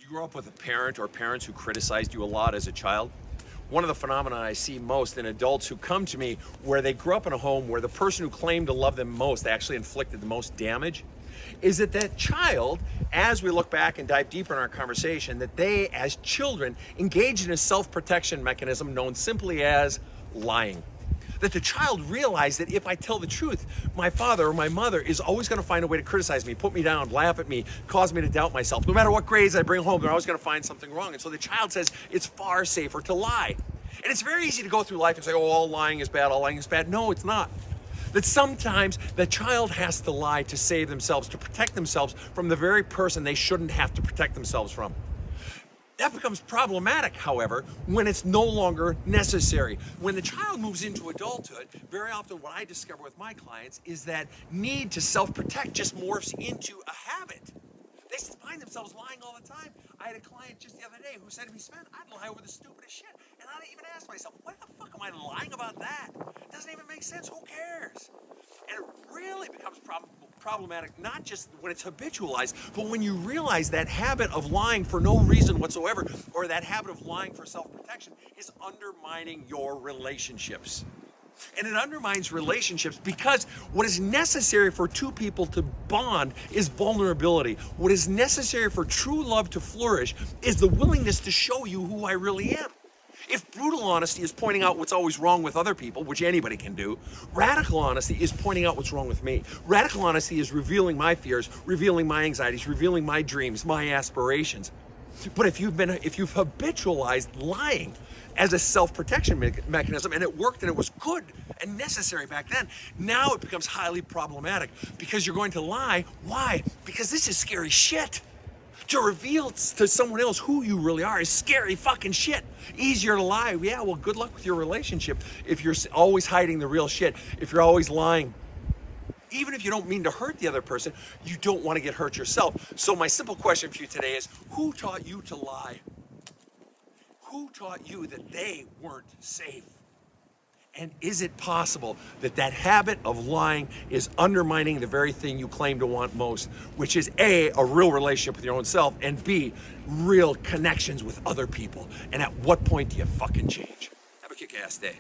You grew up with a parent or parents who criticized you a lot as a child. One of the phenomena I see most in adults who come to me where they grew up in a home where the person who claimed to love them most actually inflicted the most damage is that child, as we look back and dive deeper in our conversation, that they as children engaged in a self-protection mechanism known simply as lying. That the child realized that if I tell the truth, my father or my mother is always going to find a way to criticize me, put me down, laugh at me, cause me to doubt myself. No matter what grades I bring home, they're always going to find something wrong. And so the child says it's far safer to lie. And it's very easy to go through life and say, oh, all lying is bad, all lying is bad. No, it's not. That sometimes the child has to lie to save themselves, to protect themselves from the very person they shouldn't have to protect themselves from. That becomes problematic, however, when it's no longer necessary. When the child moves into adulthood, very often what I discover with my clients is that need to self-protect just morphs into a habit. They find themselves lying all the time. I had a client just the other day who said to me, Sven, I'd lie over the stupidest shit. And I'd even ask myself, why the fuck am I lying about that? It doesn't even make sense. Who cares? And it really becomes problematic, not just when it's habitualized, but when you realize that habit of lying for no reason whatsoever, or that habit of lying for self-protection is undermining your relationships. And it undermines relationships because what is necessary for two people to bond is vulnerability. What is necessary for true love to flourish is the willingness to show you who I really am. If brutal honesty is pointing out what's always wrong with other people, which anybody can do, radical honesty is pointing out what's wrong with me. Radical honesty is revealing my fears, revealing my anxieties, revealing my dreams, my aspirations. But if you've habitualized lying as a self-protection mechanism, and it worked and it was good and necessary back then, now it becomes highly problematic because you're going to lie. Why? Because this is scary shit. To reveal to someone else who you really are is scary fucking shit. Easier to lie. Yeah, well, good luck with your relationship if you're always hiding the real shit, if you're always lying. Even if you don't mean to hurt the other person, you don't want to get hurt yourself. So my simple question for you today is, who taught you to lie? Who taught you that they weren't safe? And is it possible that that habit of lying is undermining the very thing you claim to want most, which is A, a real relationship with your own self, and B, real connections with other people? And at what point do you fucking change? Have a kick-ass day.